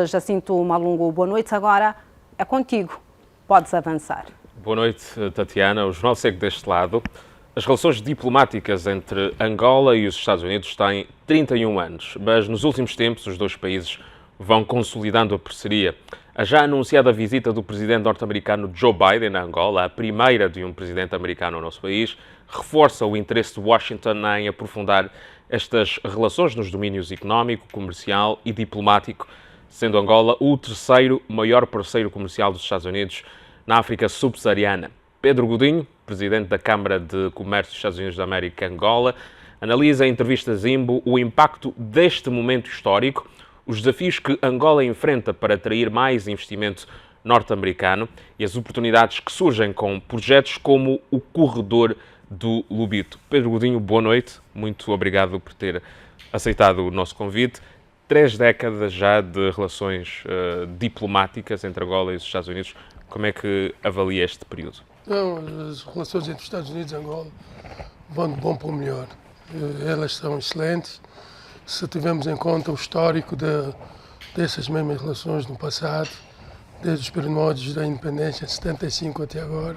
Jacinto Malungo, boa noite. Agora é contigo. Podes avançar. Boa noite, Tatiana. O Jornal segue deste lado. As relações diplomáticas entre Angola e os Estados Unidos têm 31 anos, mas nos últimos tempos os dois países vão consolidando a parceria. A já anunciada visita do presidente norte-americano Joe Biden a Angola, a primeira de um presidente americano ao nosso país, reforça o interesse de Washington em aprofundar estas relações nos domínios económico, comercial e diplomático, sendo Angola o terceiro maior parceiro comercial dos Estados Unidos na África subsaariana. Pedro Godinho, presidente da Câmara de Comércio dos Estados Unidos da América, Angola, analisa em entrevista a Zimbo o impacto deste momento histórico, os desafios que Angola enfrenta para atrair mais investimento norte-americano e as oportunidades que surgem com projetos como o Corredor do Lobito. Pedro Godinho, boa noite. Muito obrigado por ter aceitado o nosso convite. 3 décadas já de relações diplomáticas entre Angola e os Estados Unidos. Como é que avalia este período? Não, as relações entre os Estados Unidos e Angola vão de bom para o melhor. Elas são excelentes. Se tivermos em conta o histórico dessas mesmas relações no passado, desde os primórdios da independência, em 75 até agora,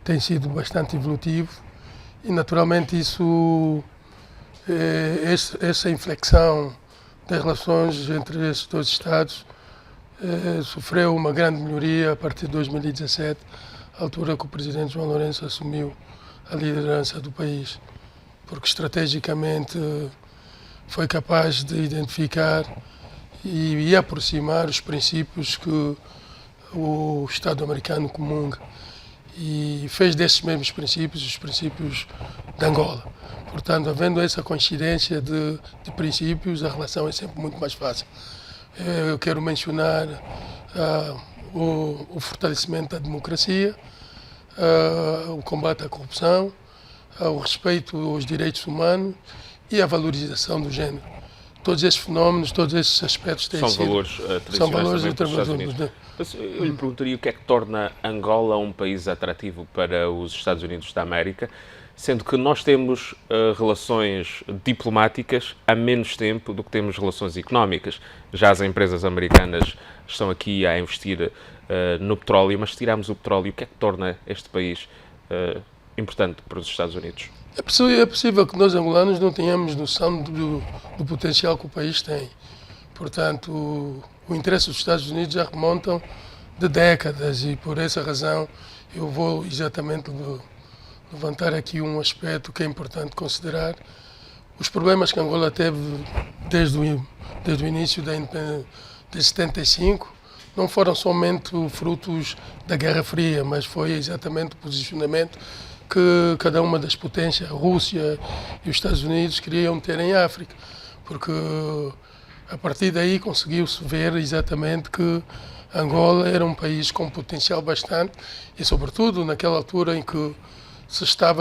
tem sido bastante evolutivo. E, naturalmente, essa inflexão das relações entre esses dois Estados sofreu uma grande melhoria a partir de 2017, à altura que o presidente João Lourenço assumiu a liderança do país, porque estrategicamente foi capaz de identificar e aproximar os princípios que o Estado americano comunga e fez desses mesmos princípios os princípios de Angola. Portanto, havendo essa coincidência de princípios, a relação é sempre muito mais fácil. Eu quero mencionar o fortalecimento da democracia, o combate à corrupção, o respeito aos direitos humanos e a valorização do género. Todos esses fenómenos, todos esses aspectos têm sido... São valores tradicionais. Eu lhe perguntaria o que é que torna Angola um país atrativo para os Estados Unidos da América, sendo que nós temos relações diplomáticas há menos tempo do que temos relações económicas. Já as empresas americanas estão aqui a investir no petróleo, mas se tirarmos o petróleo, o que é que torna este país importante para os Estados Unidos? É possível que nós, angolanos, não tenhamos noção do potencial que o país tem. Portanto, o interesse dos Estados Unidos já remontam de décadas e, por essa razão, eu vou exatamente levantar aqui um aspecto que é importante considerar. Os problemas que Angola teve desde o início da independência de 75 não foram somente frutos da Guerra Fria, mas foi exatamente o posicionamento que cada uma das potências, a Rússia e os Estados Unidos, queriam ter em África, porque a partir daí conseguiu-se ver exatamente que Angola era um país com potencial bastante e, sobretudo, naquela altura em que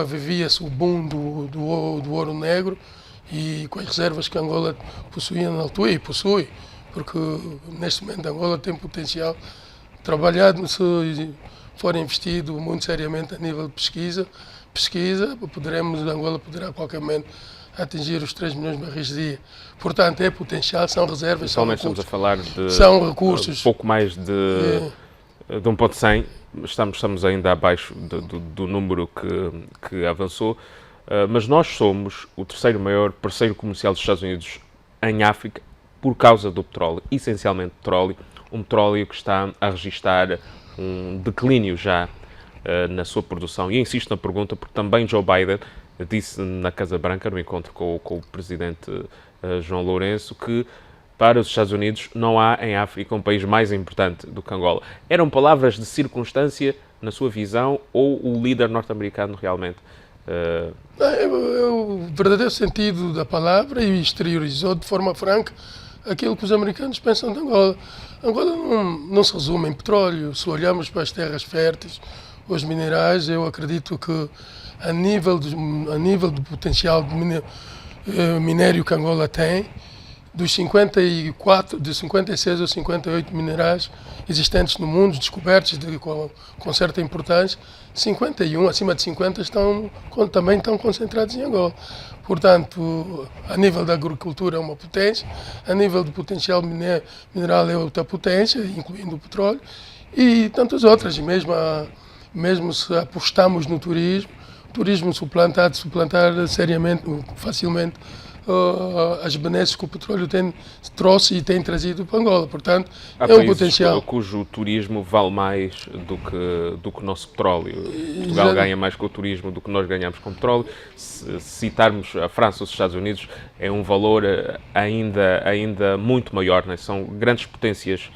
vivia-se o boom do ouro negro e com as reservas que Angola possuía na altura, e possui, porque neste momento Angola tem potencial trabalhado, se for investido muito seriamente a nível de pesquisa, Angola poderá a qualquer momento atingir os 3 milhões de barris de dia. Portanto, é potencial, são reservas, são recursos. Estamos a falar de recursos. Pouco mais de 1.100, estamos ainda abaixo do número que avançou, mas nós somos o terceiro maior parceiro comercial dos Estados Unidos em África por causa do petróleo, essencialmente petróleo, um petróleo que está a registrar um declínio já na sua produção. E insisto na pergunta porque também Joe Biden disse na Casa Branca, no encontro com o presidente João Lourenço, que para os Estados Unidos não há em África um país mais importante do que Angola. Eram palavras de circunstância na sua visão ou o líder norte-americano realmente? É o verdadeiro sentido da palavra e exteriorizou de forma franca aquilo que os americanos pensam de Angola. Angola não se resume em petróleo. Se olharmos para as terras férteis, os minerais, eu acredito que a nível do potencial de minério que Angola tem, dos 54, de 56 ou 58 minerais existentes no mundo, descobertos com certa importância, 51, acima de 50, também estão concentrados em Angola. Portanto, a nível da agricultura é uma potência, a nível do potencial mineral é outra potência, incluindo o petróleo, e tantas outras. E mesmo se apostamos no turismo, o turismo suplantar seriamente, facilmente, as benesses que o petróleo trouxe e tem trazido para Angola. Portanto, há é um países potencial. cujo turismo vale mais do que o nosso petróleo. Portugal ganha mais com o turismo do que nós ganhamos com o petróleo. Se citarmos a França ou os Estados Unidos, é um valor ainda muito maior, né? São grandes potências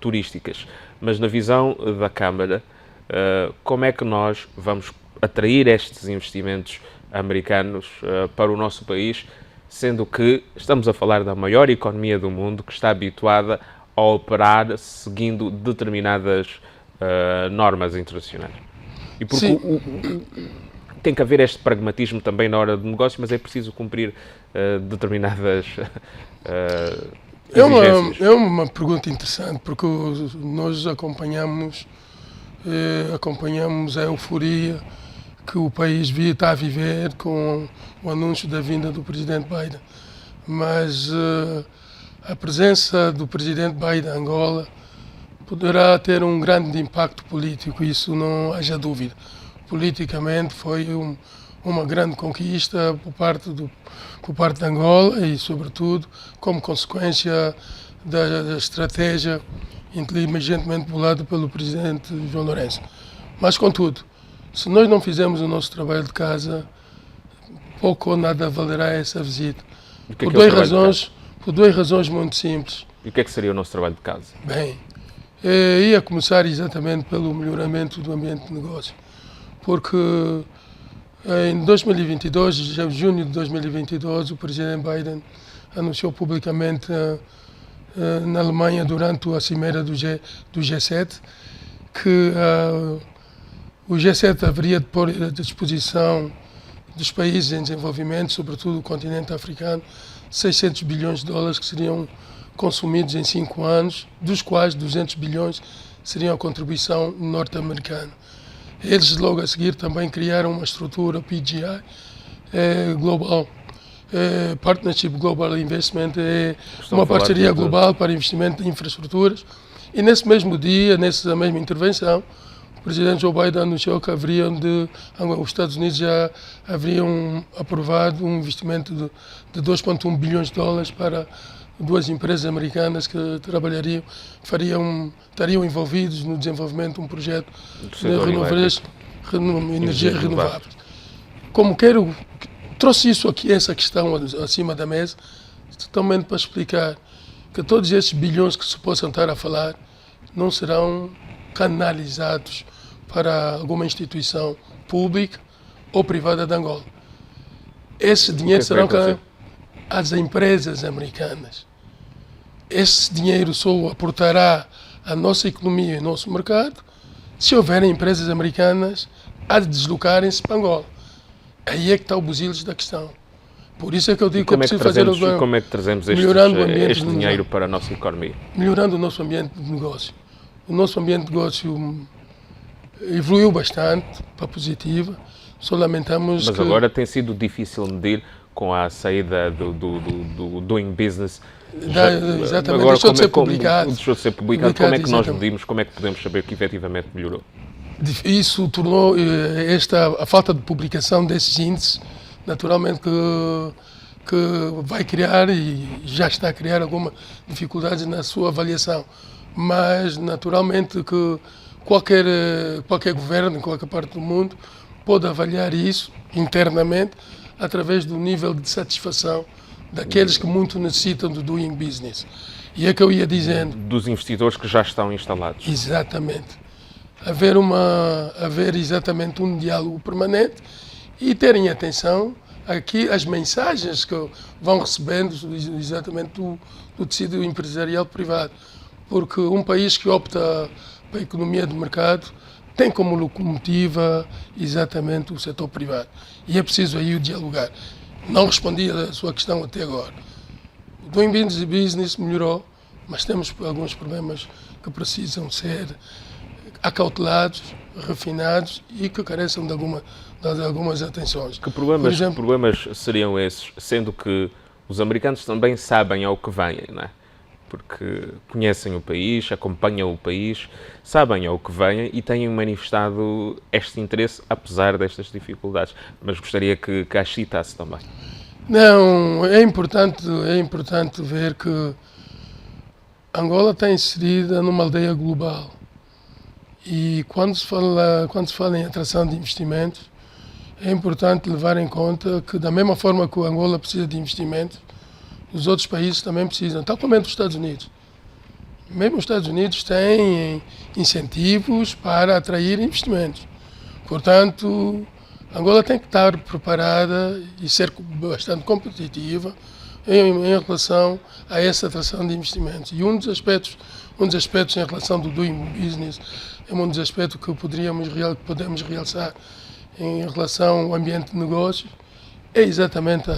turísticas. Mas na visão da Câmara, como é que nós vamos atrair estes investimentos americanos para o nosso país, sendo que estamos a falar da maior economia do mundo que está habituada a operar seguindo determinadas normas internacionais? E porque tem que haver este pragmatismo também na hora do negócio, mas é preciso cumprir determinadas exigências. É uma pergunta interessante, porque nós acompanhamos a euforia que o país está a viver com o anúncio da vinda do presidente Biden. Mas a presença do presidente Biden em Angola poderá ter um grande impacto político, isso não haja dúvida. Politicamente foi uma grande conquista por parte de Angola e, sobretudo, como consequência da estratégia inteligentemente bolada pelo presidente João Lourenço. Mas, contudo, se nós não fizermos o nosso trabalho de casa, pouco ou nada valerá essa visita. Por duas razões muito simples. E o que é que seria o nosso trabalho de casa? Bem, ia começar exatamente pelo melhoramento do ambiente de negócio. Porque em 2022, em junho de 2022, o presidente Biden anunciou publicamente na Alemanha, durante a cimeira do G7, que o G7 haveria de pôr à disposição dos países em desenvolvimento, sobretudo o continente africano, 600 bilhões de dólares que seriam consumidos em 5 anos, dos quais 200 bilhões seriam a contribuição norte-americana. Eles, logo a seguir, também criaram uma estrutura PGI global. Partnership Global Investment é uma parceria global para investimento em infraestruturas. E nesse mesmo dia, nessa mesma intervenção, o presidente Joe Biden anunciou que os Estados Unidos já haveriam aprovado um investimento de 2,1 bilhões de dólares para duas empresas americanas que estariam envolvidos no desenvolvimento de um projeto de energias renováveis. Trouxe essa questão acima da mesa, totalmente para explicar que todos esses bilhões que se possam estar a falar não serão canalizados para alguma instituição pública ou privada de Angola. Esse dinheiro será às empresas americanas. Esse dinheiro só aportará à nossa economia e ao nosso mercado se houverem empresas americanas a deslocarem-se para Angola. Aí é que está o busilis da questão. Por isso é que eu digo que é preciso fazer o bem. Como é que trazemos este dinheiro para a nossa economia? Melhorando o nosso ambiente de negócio. O nosso ambiente de negócio evoluiu bastante para positiva. Só lamentamos Mas agora tem sido difícil medir com a saída do Doing Business. Exatamente, agora, deixou de ser publicado. Deixou de ser publicado. Como é que nós medimos? Como é que podemos saber que efetivamente melhorou? Isso tornou a falta de publicação desses índices, naturalmente que vai criar e já está a criar alguma dificuldade na sua avaliação. Mas naturalmente que qualquer governo em qualquer parte do mundo pode avaliar isso internamente através do nível de satisfação daqueles que muito necessitam do doing business. E é que eu ia dizendo. Dos investidores que já estão instalados. Exatamente. Haver exatamente um diálogo permanente e terem atenção aqui às mensagens que vão recebendo exatamente do tecido empresarial privado. Porque um país que opta pela economia de mercado tem como locomotiva exatamente o setor privado. E é preciso aí o dialogar. Não respondi à sua questão até agora. Doing Business melhorou, mas temos alguns problemas que precisam ser acautelados, refinados e que carecem de algumas atenções. Que Por exemplo, problemas seriam esses, sendo que os americanos também sabem ao que vêm, não é? Porque conhecem o país, acompanham o país, sabem ao que vêm e têm manifestado este interesse, apesar destas dificuldades. Mas gostaria que as citasse também. não, é importante ver que Angola está inserida numa aldeia global. E quando se fala em atração de investimentos, é importante levar em conta que, da mesma forma que o Angola precisa de investimentos, os outros países também precisam, tal como os Estados Unidos. Mesmo os Estados Unidos têm incentivos para atrair investimentos. Portanto, Angola tem que estar preparada e ser bastante competitiva em relação a essa atração de investimentos. E um dos aspectos em relação do Doing Business é um dos aspectos que podemos realçar em relação ao ambiente de negócios, é exatamente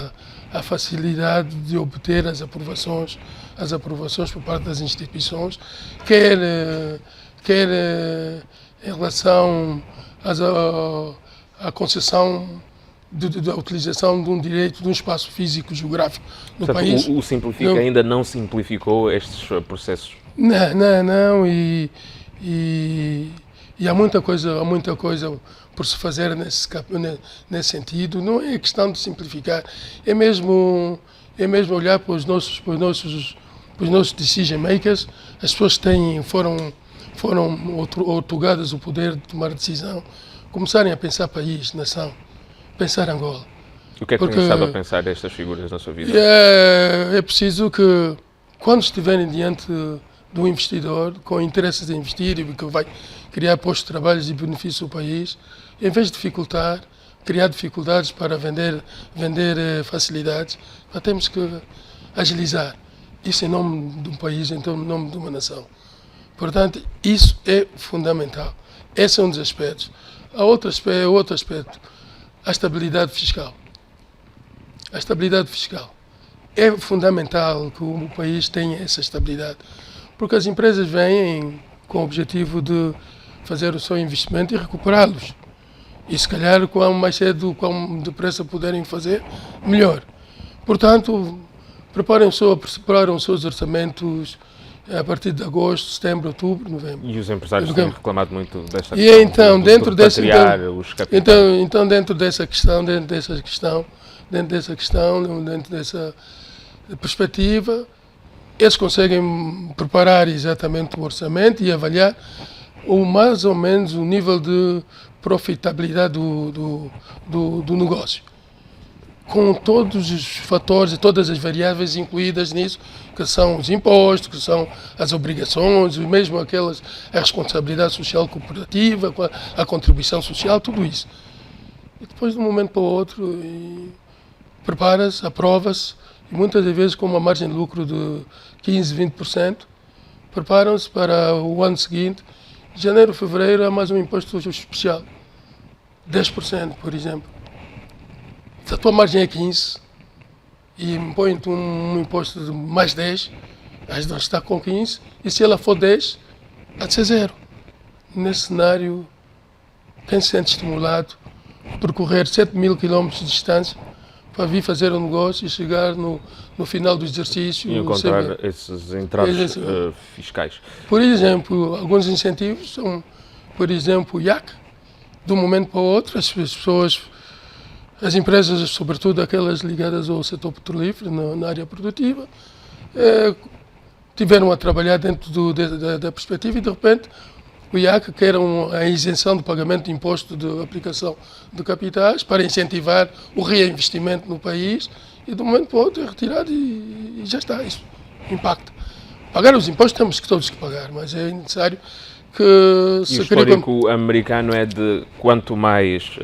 a facilidade de obter as aprovações por parte das instituições, quer em relação à concessão da utilização de um direito, de um espaço físico geográfico no Portanto, país. o Simplifica ainda não simplificou estes processos? Não, e há muita coisa por se fazer nesse sentido. Não é questão de simplificar, é mesmo olhar para os nossos decision makers, as pessoas que foram outorgadas o poder de tomar decisão, começarem a pensar país, nação, pensar Angola. O que é que tem estado a pensar destas figuras na sua vida? É preciso que, quando estiverem diante do investidor, com interesses em investir e que vai criar postos de trabalho e benefício ao país, em vez de criar dificuldades para vender facilidades, nós temos que agilizar. Isso em nome de um país, em nome de uma nação. Portanto, isso é fundamental. Esse é um dos aspectos. Outro aspecto, a estabilidade fiscal. A estabilidade fiscal. É fundamental que o país tenha essa estabilidade, porque as empresas vêm com o objetivo de fazer o seu investimento e recuperá-los. E se calhar, quanto mais cedo, quanto depressa puderem fazer, melhor. Portanto, preparam os seus orçamentos a partir de agosto, setembro, outubro, novembro. E os empresários têm reclamado muito desta questão. E então, dentro dessa perspectiva, eles conseguem preparar exatamente o orçamento e avaliar mais ou menos o nível de profitabilidade do negócio, com todos os fatores e todas as variáveis incluídas nisso, que são os impostos, que são as obrigações, mesmo a responsabilidade social corporativa, a contribuição social, tudo isso. E depois, de um momento para o outro, prepara-se, aprova-se, e muitas das vezes com uma margem de lucro de 15%, 20%, preparam-se para o ano seguinte. De janeiro, fevereiro, há mais um imposto especial, 10%, por exemplo. Se a tua margem é 15% e impõe-te um imposto de mais 10%, vais estar com 15%, e se ela for 10%, há de ser 0%. Nesse cenário, quem se sente estimulado a percorrer 7.000 km de distância para vir fazer um negócio e chegar no final do exercício... E encontrar esses entraves fiscais. Por exemplo, alguns incentivos são, por exemplo, o IAC. De um momento para o outro, as empresas, sobretudo aquelas ligadas ao setor petrolífero, na área produtiva, tiveram a trabalhar dentro da perspectiva e, de repente, o IAC, que era a isenção do pagamento de imposto de aplicação de capitais para incentivar o reinvestimento no país, e de um momento para o outro é retirado e já está, isso impacta. Pagar os impostos temos todos que pagar, mas é necessário que... E o histórico americano é de quanto mais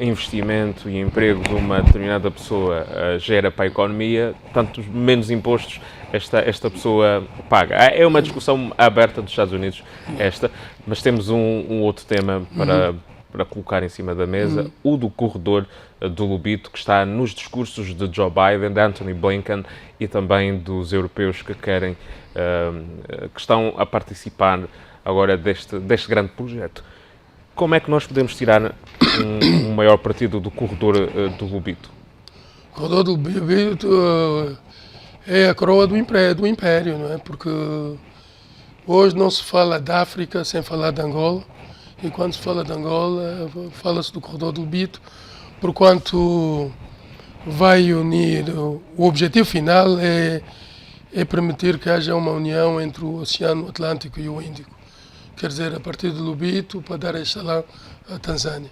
investimento e emprego de uma determinada pessoa gera para a economia, tanto menos impostos esta pessoa paga. É uma discussão aberta dos Estados Unidos esta, mas temos um outro tema para colocar em cima da mesa, o do corredor do Lobito, que está nos discursos de Joe Biden, de Anthony Blinken e também dos europeus que querem, que estão a participar agora deste grande projeto. Como é que nós podemos tirar um maior partido do corredor do Lobito? O corredor do Lobito é a coroa do império, não é? Porque hoje não se fala da África sem falar de Angola, e quando se fala de Angola, fala-se do corredor do Lobito, porquanto vai unir, o objetivo final é permitir que haja uma união entre o Oceano Atlântico e o Índico. Quer dizer, a partir do Lobito para dar escalão à Tanzânia.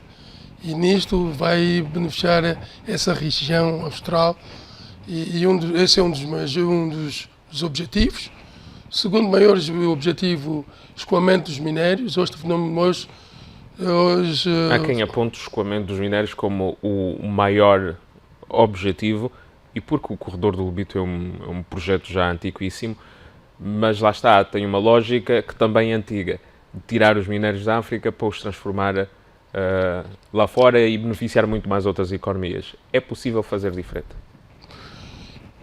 E nisto vai beneficiar essa região austral, e esse é um dos objetivos. O segundo maior objetivo, escoamento dos minérios. Há quem aponte o escoamento dos minérios como o maior objetivo, e porque o corredor do Lobito é um projeto já antiquíssimo, mas lá está, tem uma lógica que também é antiga, de tirar os minérios da África para os transformar lá fora e beneficiar muito mais outras economias. É possível fazer diferente?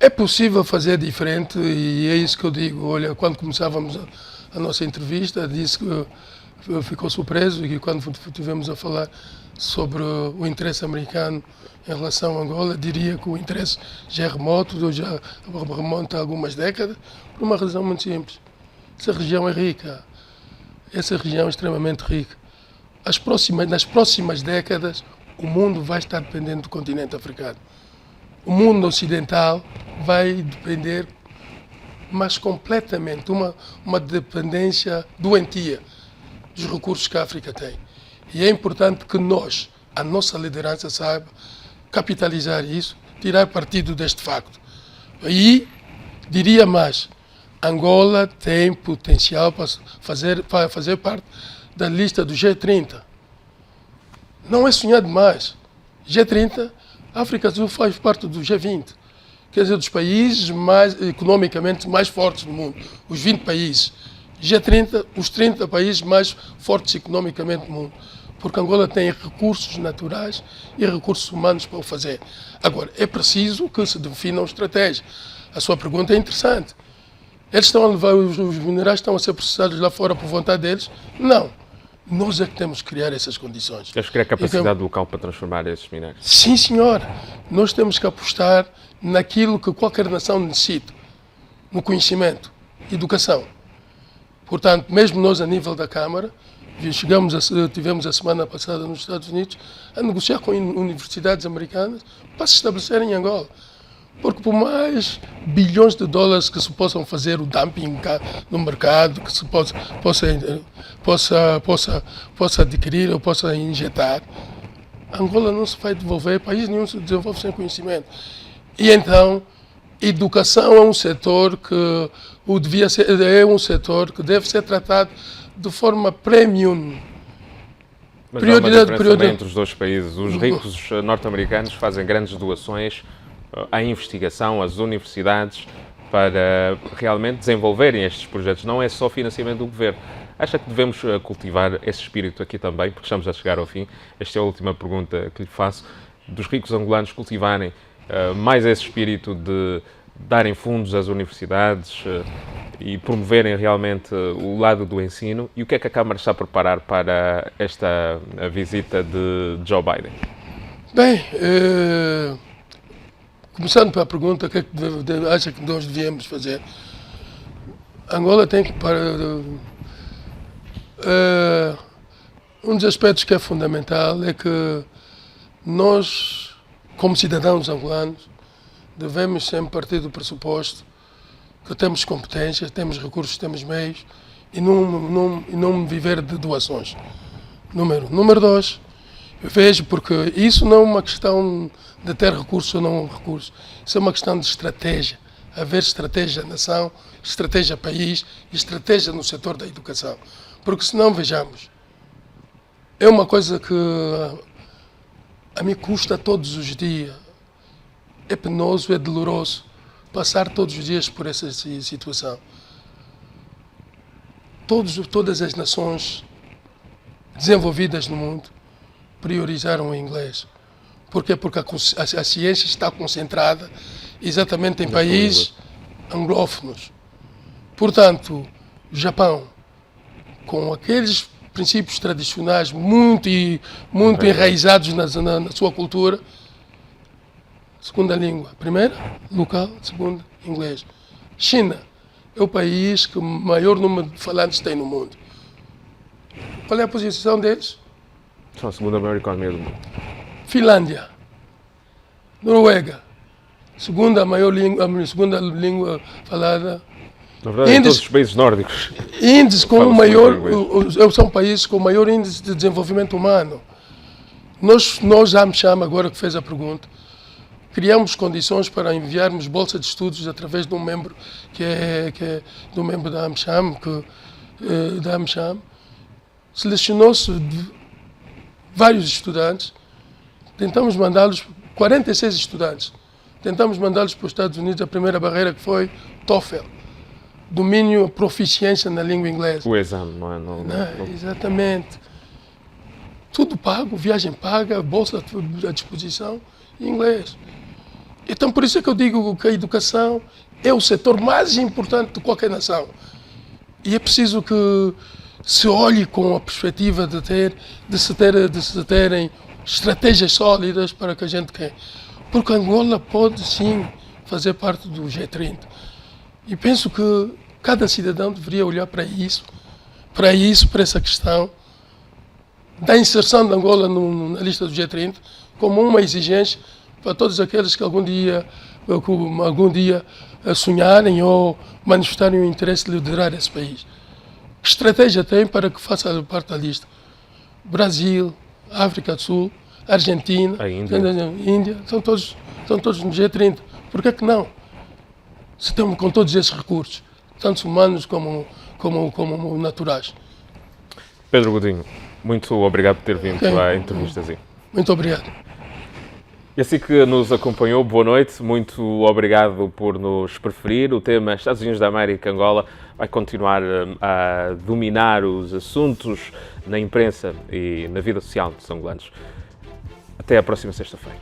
É possível fazer diferente, e é isso que eu digo. Olha, quando começávamos a nossa entrevista, disse que ficou surpreso, e que quando estivemos a falar sobre o interesse americano em relação a Angola, diria que o interesse já é remoto, já remonta a algumas décadas, por uma razão muito simples. Essa região é rica, essa região é extremamente rica. Nas próximas décadas, o mundo vai estar dependente do continente africano. O mundo ocidental vai depender, mas completamente, uma dependência doentia dos recursos que a África tem. E é importante que nós, a nossa liderança, saiba capitalizar isso, tirar partido deste facto. E, diria mais, Angola tem potencial para fazer parte da lista do G30. Não é sonhar demais. G30, a África do Sul faz parte do G20. Quer dizer, dos países economicamente mais fortes do mundo. Os 20 países. G30, os 30 países mais fortes economicamente do mundo. Porque Angola tem recursos naturais e recursos humanos para o fazer. Agora, é preciso que se definam estratégias. A sua pergunta é interessante. Eles estão a levar, os minerais estão a ser processados lá fora por vontade deles? Não. Nós é que temos que criar essas condições. Temos que criar capacidade local para transformar esses minérios. Sim, senhor. Nós temos que apostar naquilo que qualquer nação necessita. No conhecimento, educação. Portanto, mesmo nós a nível da Câmara, tivemos a semana passada nos Estados Unidos a negociar com universidades americanas para se estabelecerem em Angola. Porque por mais bilhões de dólares que se possam fazer o dumping no mercado, que se possa adquirir ou possa injetar, Angola não se vai desenvolver, país nenhum se desenvolve sem conhecimento. E então, educação é um setor que deve ser tratado de forma premium. Mas há uma diferença também entre os dois países. Os ricos norte-americanos fazem grandes doações à investigação, às universidades, para realmente desenvolverem estes projetos. Não é só financiamento do governo. Acha que devemos cultivar esse espírito aqui também, porque estamos a chegar ao fim? Esta é a última pergunta que lhe faço. Dos ricos angolanos cultivarem mais esse espírito de darem fundos às universidades e promoverem realmente o lado do ensino. E o que é que a Câmara está a preparar para esta visita de Joe Biden? Bem, começando pela pergunta, o que é que acha que nós devíamos fazer? Angola tem que um dos aspectos que é fundamental é que nós, como cidadãos angolanos, devemos sempre partir do pressuposto que temos competências, temos recursos, temos meios e não viver de doações. Número 2, eu vejo, porque isso não é uma questão de ter recursos ou não recursos, isso é uma questão de estratégia. Haver estratégia nação, estratégia país e estratégia no setor da educação. Porque senão, vejamos, é uma coisa que a mim custa todos os dias. É penoso, é doloroso passar todos os dias por essa situação. Todas as nações desenvolvidas no mundo priorizaram o inglês. Por quê? Porque a ciência está concentrada exatamente em países anglófonos. Portanto, o Japão, com aqueles princípios tradicionais muito enraizados na sua cultura, segunda língua, primeira, local, segunda, inglês. China é o país que o maior número de falantes tem no mundo. Qual é a posição deles? São a segunda maior economia do mundo. Finlândia, Noruega, segunda língua falada. Na verdade, em todos os países nórdicos. Índice com Fala-se maior, muito são países com maior índice de desenvolvimento humano. Nós já me chama agora que fez a pergunta, criamos condições para enviarmos bolsa de estudos através de um membro que é do membro da AmCham, selecionou-se vários estudantes, tentamos mandá-los, 46 estudantes, tentamos mandá-los para os Estados Unidos, a primeira barreira que foi TOEFL, domínio, proficiência na língua inglesa. O exame, não é? Não. Exatamente. Tudo pago, viagem paga, bolsa à disposição em inglês. Então, por isso é que eu digo que a educação é o setor mais importante de qualquer nação. E é preciso que se olhe com a perspectiva de se terem estratégias sólidas para que a gente quer. Porque Angola pode, sim, fazer parte do G30. E penso que cada cidadão deveria olhar para essa questão da inserção de Angola na lista do G30 como uma exigência para todos aqueles que algum dia sonharem ou manifestarem o interesse de liderar esse país. Que estratégia tem para que faça parte da lista? Brasil, África do Sul, Argentina, a Índia, são todos no G30. Por que não? Se estamos com todos esses recursos, tanto humanos como naturais. Pedro Godinho, muito obrigado por ter vindo à entrevista. Muito obrigado. E assim que nos acompanhou, boa noite, muito obrigado por nos preferir. O tema Estados Unidos da América, Angola, vai continuar a dominar os assuntos na imprensa e na vida social dos angolanos. Até à próxima sexta-feira.